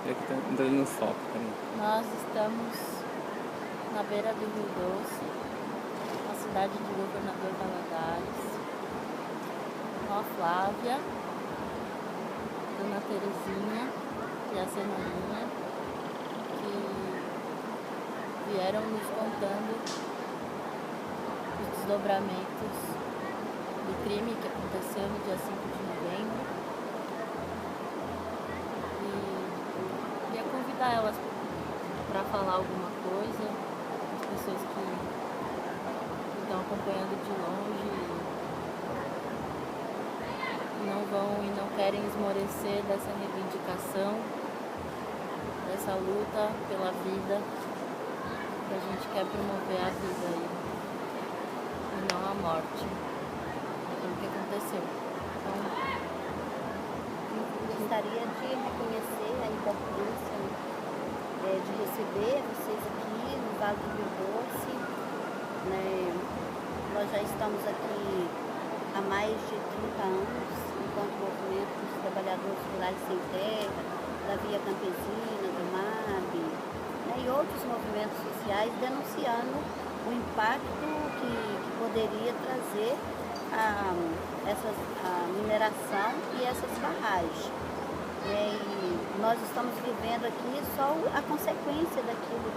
E aqui tá entrando no sol, peraí. Nós estamos na beira do Rio Doce, na cidade de Governador Valadares, com a Flávia, Dona Terezinha e a Zenourinha, que vieram nos contando os desdobramentos do crime que aconteceu no dia 5 de novembro. E queria convidar elas para falar alguma coisa, as pessoas que estão acompanhando de longe e não querem esmorecer dessa reivindicação, dessa luta pela vida, que a gente quer promover a vida aí, e não a morte, pelo que aconteceu. Então, gostaria de reconhecer a importância de receber vocês aqui no Vale do Rio Doce, né? Nós já estamos aqui há mais de 30 anos, enquanto movimento dos trabalhadores rurais sem terra, da Via Campesina, do MAB, né? E outros movimentos sociais denunciando o impacto que poderia trazer a mineração e essas barragens. E nós estamos vivendo aqui só a consequência daquilo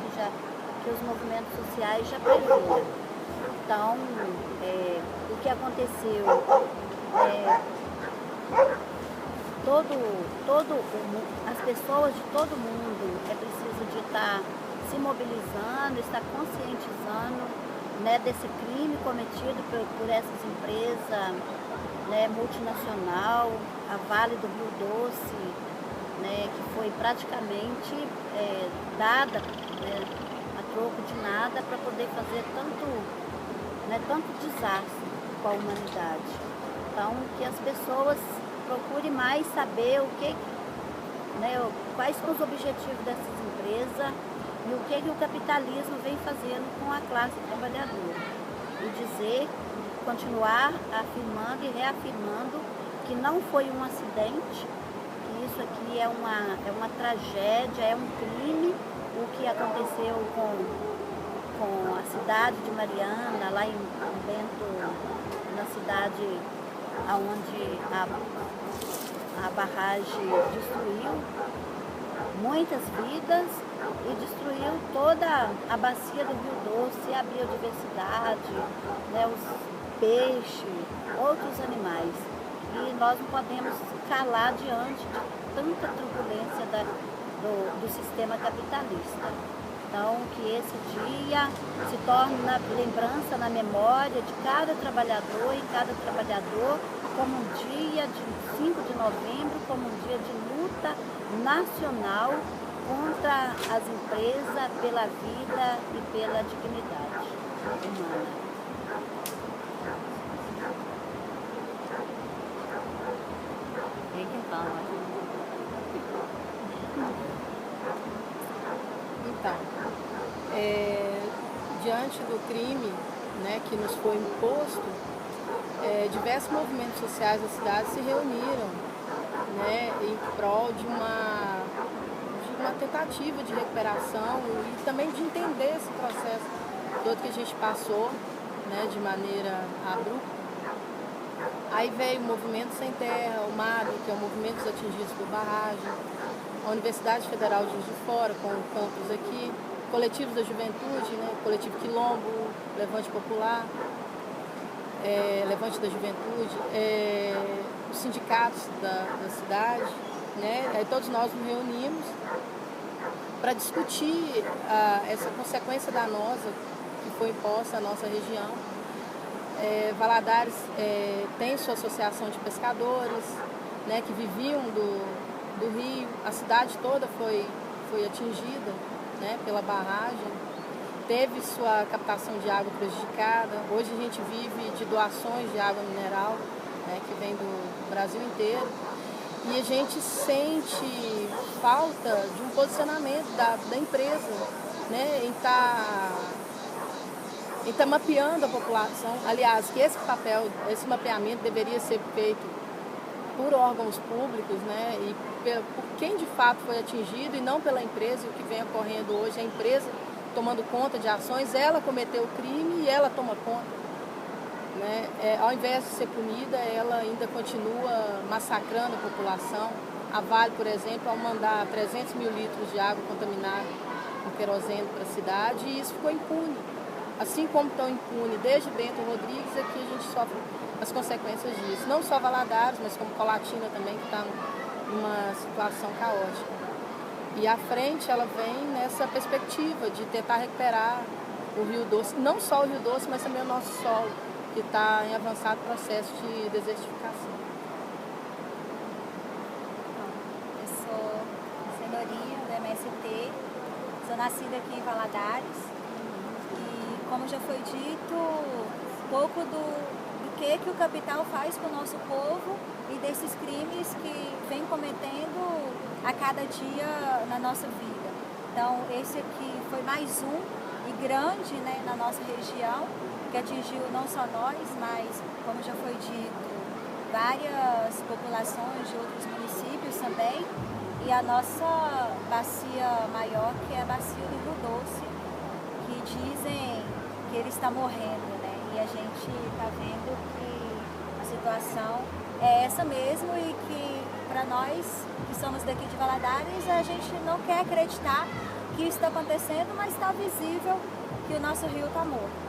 que os movimentos sociais já previam. Então, o que aconteceu, as pessoas de todo mundo é preciso de estar se mobilizando, estar conscientizando, né, desse crime cometido por essas empresas, né, multinacional, a Vale do Rio Doce, né, que foi praticamente dada, né, a troco de nada para poder fazer tanto desastre com a humanidade. Então, que as pessoas procurem mais saber quais são os objetivos dessas empresas e o que o capitalismo vem fazendo com a classe trabalhadora. E continuar afirmando e reafirmando que não foi um acidente, que isso aqui é uma tragédia, é um crime, o que aconteceu com a cidade de Mariana, lá em Bento, na cidade onde a barragem destruiu muitas vidas e destruiu toda a bacia do Rio Doce, a biodiversidade, né, os peixes, outros animais. E nós não podemos calar diante de tanta turbulência do sistema capitalista. Então, que esse dia se torne na lembrança, na memória de cada trabalhador e cada trabalhador, como um dia de 5 de novembro, como um dia de luta nacional contra as empresas, pela vida e pela dignidade humana. quem fala? Então, diante do crime, né, que nos foi imposto, diversos movimentos sociais da cidade se reuniram, né, em prol de uma tentativa de recuperação e também de entender esse processo todo que a gente passou, né, de maneira abrupta. Aí veio o Movimento Sem Terra, o MAB, que é o Movimento dos Atingidos por Barragem, a Universidade Federal de Juiz de Fora, com o campus aqui, coletivos da juventude, né, Coletivo Quilombo, Levante Popular, Levante da Juventude, os sindicatos da cidade, né, aí todos nós nos reunimos para discutir essa consequência danosa que foi imposta à nossa região. Valadares tem sua associação de pescadores, né, que viviam do rio. A cidade toda foi atingida, né, pela barragem, teve sua captação de água prejudicada. Hoje a gente vive de doações de água mineral, né, que vem do Brasil inteiro. E a gente sente falta de um posicionamento da empresa, né, em estar mapeando a população. Aliás, que esse mapeamento deveria ser feito por órgãos públicos, né, e por quem de fato foi atingido e não pela empresa. O que vem ocorrendo hoje é a empresa tomando conta de ações, ela cometeu o crime e ela toma conta, né? Ao invés de ser punida, ela ainda continua massacrando a população. A Vale, por exemplo, ao mandar 300 mil litros de água contaminada com querosene para a cidade, e isso ficou impune. Assim como estão impune desde Bento Rodrigues, aqui a gente sofre as consequências disso. Não só Valadares, mas como Colatina também, que está numa situação caótica. E à frente ela vem nessa perspectiva de tentar recuperar o Rio Doce, não só o Rio Doce, mas também o nosso solo, que está em avançado processo de desertificação. Eu sou Cenorinha, do MST, sou nascida aqui em Valadares e, como já foi dito, um pouco do que o capital faz com o nosso povo e desses crimes que vem cometendo a cada dia na nossa vida. Então, esse aqui foi mais um e grande, né, na nossa região, que atingiu não só nós, mas, como já foi dito, várias populações de outros municípios também, e a nossa bacia maior, que é a bacia do Rio Doce, que dizem que ele está morrendo, né? E a gente está vendo que a situação é essa mesmo e que, para nós que somos daqui de Valadares, a gente não quer acreditar que isso está acontecendo, mas está visível que o nosso rio está morto.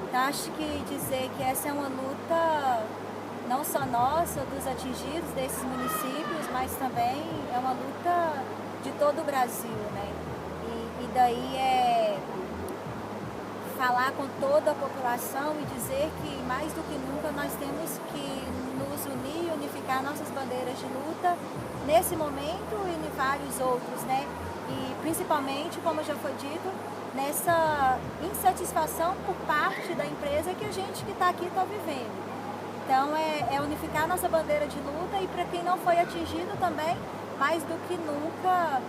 Então, acho que dizer que essa é uma luta não só nossa, dos atingidos desses municípios, mas também é uma luta de todo o Brasil, né? E daí é falar com toda a população e dizer que, mais do que nunca, nós temos que nos unir, unificar nossas bandeiras de luta nesse momento e em vários outros, né? E principalmente, como já foi dito, nessa insatisfação por parte da empresa que a gente que está aqui está vivendo. Então, é unificar nossa bandeira de luta e, para quem não foi atingido também, mais do que nunca,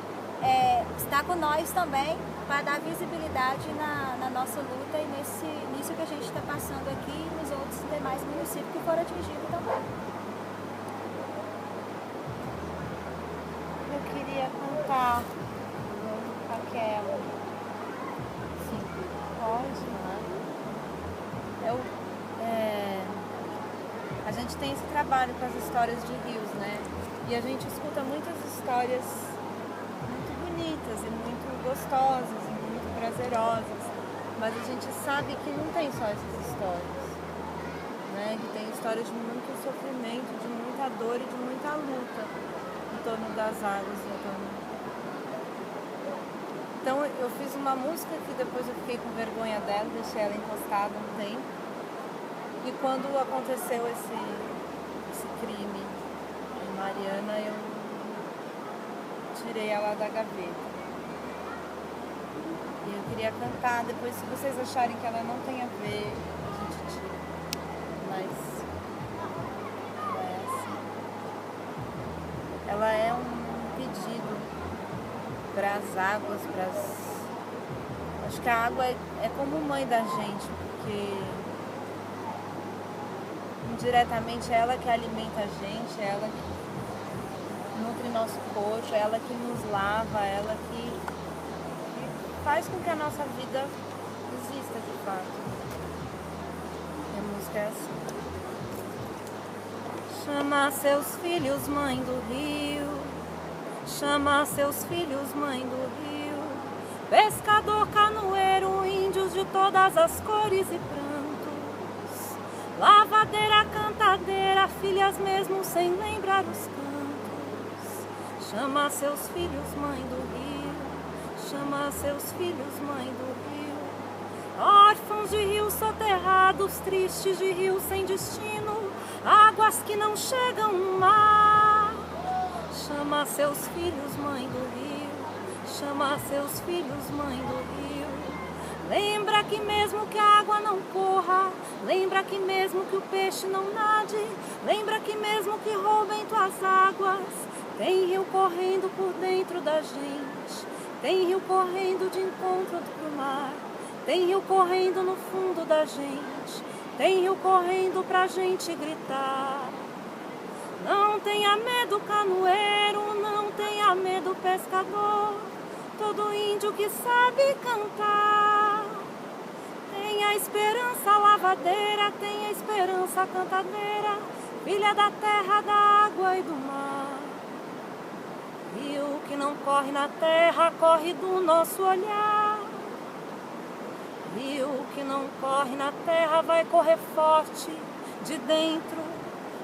está com nós também para dar visibilidade na nossa luta e nisso que a gente está passando aqui e nos outros demais municípios que foram atingidos também. Eu queria contar, Raquel. Sim. Pode? A gente tem esse trabalho com as histórias de rios, né? E a gente escuta muitas histórias muito bonitas e muito gostosas e muito prazerosas, mas a gente sabe que não tem só essas histórias, né? Que tem histórias de muito sofrimento, de muita dor e de muita luta em torno das águas, em torno... Então eu fiz uma música que depois eu fiquei com vergonha dela, deixei ela encostada um tempo. E quando aconteceu esse crime de Mariana, eu tirei ela da gaveta. E eu queria cantar, depois se vocês acharem que ela não tem a ver, a gente tira. Mas ela é assim. Ela é um pedido para as águas, Acho que a água é como mãe da gente, porque indiretamente é ela que alimenta a gente, é ela que nutre nosso corpo, é ela que nos lava, é ela que faz com que a nossa vida exista de fato. E a música é assim. Chama seus filhos, mãe do rio, chama seus filhos, mãe do rio, pescador, canoeiro, índios de todas as cores e prantos, lavadeira, cantadeira, filhas mesmo sem lembrar os cantos. Chama seus filhos, mãe do rio, chama seus filhos, mãe do rio, órfãos de rios soterrados, tristes de rios sem destino, águas que não chegam no mar. Chama seus filhos, mãe do rio, chama seus filhos, mãe do rio. Lembra que mesmo que a água não corra, lembra que mesmo que o peixe não nade, lembra que mesmo que roubem tuas águas, tem rio correndo por dentro da gente, tem rio correndo de encontro pro mar, tem rio correndo no fundo da gente, tem rio correndo pra gente gritar. Não tenha medo, canoeiro, não tenha medo, pescador. Todo índio que sabe cantar. Tenha esperança, lavadeira, tenha esperança, cantadeira, filha da terra, da água e do mar. Rio que não corre na terra, corre do nosso olhar. Rio que não corre na terra, vai correr forte de dentro,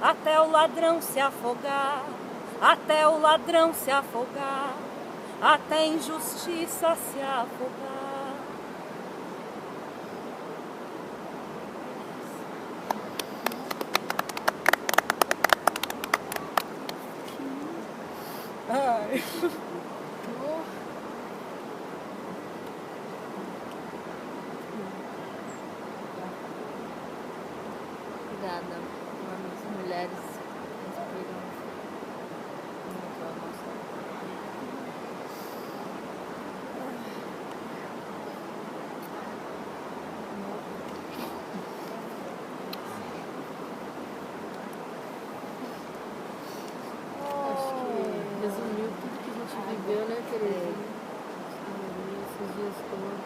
até o ladrão se afogar, até o ladrão se afogar, até a injustiça se afogar. Ai. Obrigada. As mulheres inspiram muito a nossa. Acho que resumiu tudo que a gente viveu, né, Tereza? Esses dias todos.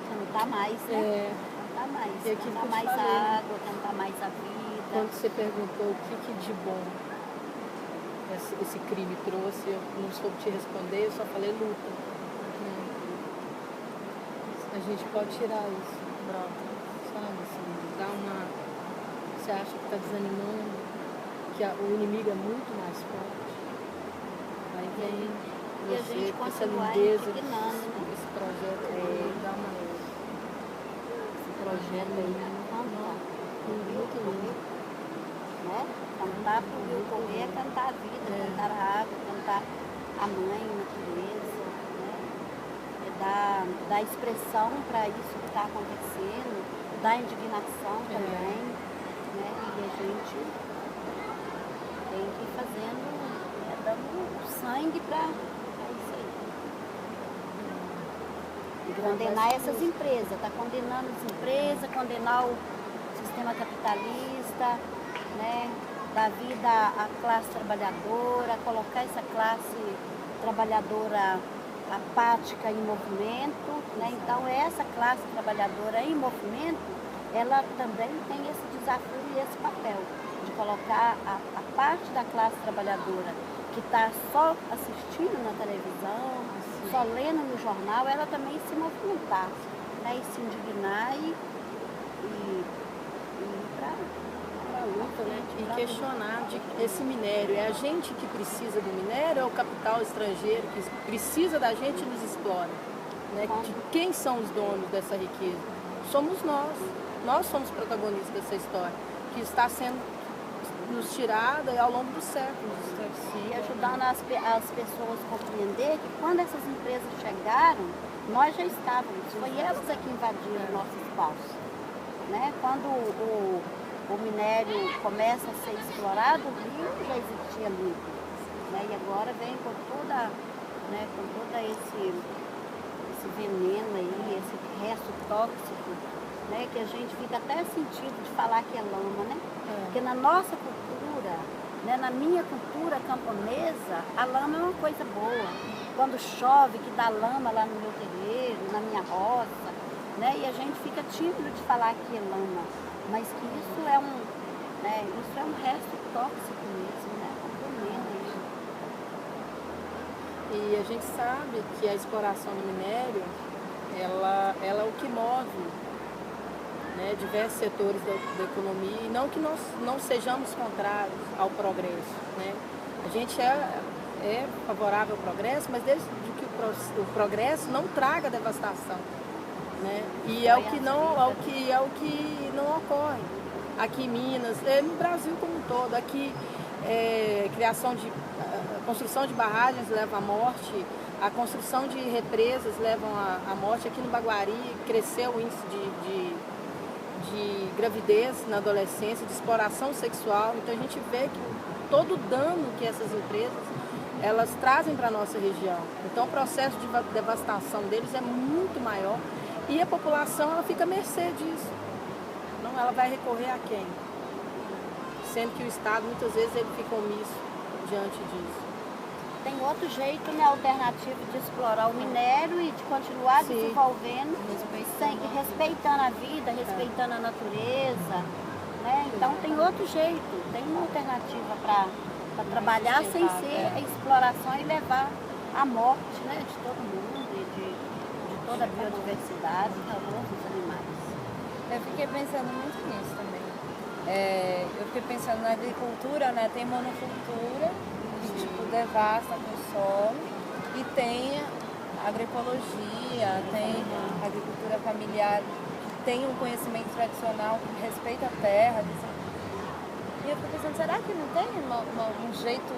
Cantar mais, né? Cantar mais. E aquilo que Cantar eu te mais falei, a água, cantar mais a vida. Quando você perguntou o que de bom esse crime trouxe, eu não soube te responder, eu só falei luta. A gente pode tirar isso, brota, sabe? Assim, dá uma. Você acha que está desanimando, que o inimigo é muito mais forte. Aí vem E a você gente com essa continuar lindeza, indignando, né? esse projeto aí, dá uma. Esse projeto aí, muito lindo. Né? Cantar para o rio correr é cantar a vida, cantar a água, cantar a mãe, a natureza, né? É dar expressão para isso que está acontecendo, dar indignação também, né? E a gente tem que ir fazendo, né? Dando sangue para isso aí. E condenar essas empresas, está condenando as empresas, condenar o sistema capitalista, né? Dar vida à classe trabalhadora, colocar essa classe trabalhadora apática em movimento, né? Então essa classe trabalhadora em movimento, ela também tem esse desafio e esse papel de colocar a parte da classe trabalhadora que está só assistindo na televisão, só lendo no jornal, ela também se movimentar, né? E se indignar e para A luta, né? E questionar esse minério. É a gente que precisa do minério ou é o capital estrangeiro que precisa da gente e nos explora? Né? De quem são os donos dessa riqueza? Somos nós. Nós somos protagonistas dessa história, que está sendo nos tirada ao longo dos séculos. e ajudando as pessoas a compreender que quando essas empresas chegaram, nós já estávamos, foi elas que invadiram o nosso espaço. Né? Quando o minério começa a ser explorado, o rio já existia limpo. Né? E agora vem com toda, né, com todo esse veneno aí, esse resto tóxico, né, que a gente fica até sentido de falar que é lama, né? Porque na nossa cultura, né, na minha cultura camponesa, a lama é uma coisa boa. Quando chove, que dá lama lá no meu terreiro, na minha roça, né, e a gente fica tímido de falar que é lama, mas que isso é um resto tóxico mesmo, né? Um veneno aí. E a gente sabe que a exploração do minério, ela é o que move, né, diversos setores da economia, e não que nós não sejamos contrários ao progresso. Né? A gente é favorável ao progresso, mas desde que o progresso não traga devastação. Né? E é o que não ocorre. Aqui em Minas, no Brasil como um todo, aqui construção de barragens leva à morte, a construção de represas levam à morte. Aqui no Baguari cresceu o índice de gravidez na adolescência, de exploração sexual. Então a gente vê que todo o dano que essas empresas elas trazem para a nossa região. Então o processo de devastação deles é muito maior e a população ela fica à mercê disso. Não, ela vai recorrer a quem? sendo que o Estado muitas vezes ele fica omisso diante disso. Tem outro jeito, né, alternativo de explorar o minério e de continuar Sim. desenvolvendo, respeitando a vida, respeitando a natureza, né? Então tem outro jeito, tem uma alternativa para trabalhar sem ser a exploração e levar à morte, né, de todo mundo e de toda a biodiversidade, dos animais. Eu fiquei pensando muito nisso também. Eu fiquei pensando na agricultura, né? Tem monocultura, que tipo, devasta com o solo, e tem agroecologia, tem agricultura familiar, que tem um conhecimento tradicional, que respeita a terra. E eu fico pensando, será que não tem um jeito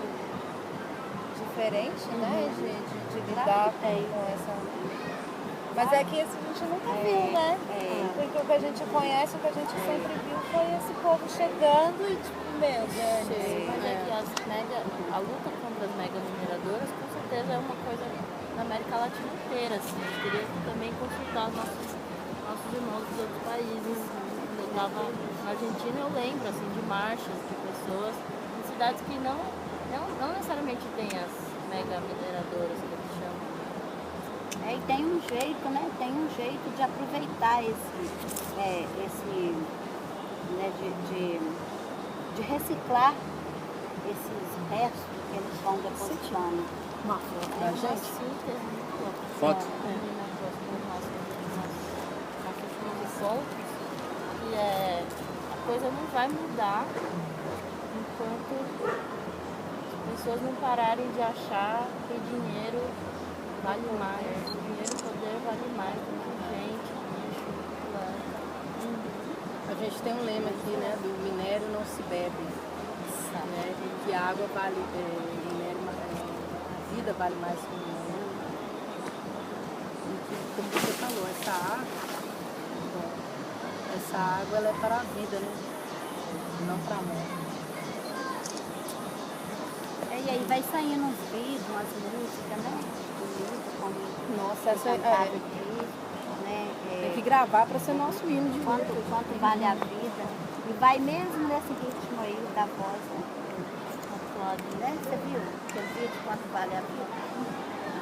diferente, né, de lidar com essa... Mas é que esse a gente nunca viu, né? Porque o que a gente conhece, o que a gente sempre viu foi esse povo chegando e tipo, meu Deus. Mas é que a luta contra as mega mineradoras com certeza é uma coisa na América Latina inteira, assim. Eu queria também consultar os nossos irmãos dos outros países. Quando eu estava na Argentina, eu lembro assim, de marchas de pessoas em cidades que não necessariamente tem as mega mineradoras que eles chamam. E tem um jeito, né? Tem um jeito de aproveitar né, de reciclar esses restos que eles vão depositando. Uma foto da Uma gente. síntese muito louca. Foto? Nossos encontros, que a coisa não vai mudar enquanto as pessoas não pararem de achar que dinheiro vale mais, dinheiro e poder vale mais do que gente, bicho, planta. A gente tem um lema aqui, né, do minério não se bebe, né, que a água vale, a vida vale mais que o minério. E que, como você falou, essa água ela é para a vida, né, não para a morte. E aí vai saindo uns vídeos, umas músicas, né? Nossa, essa né? tem que gravar para ser nosso hino de vida. Quanto vale a vida. E vai mesmo nesse ritmo aí da voz, né? Você viu? Aquele vídeo, quanto vale a vida?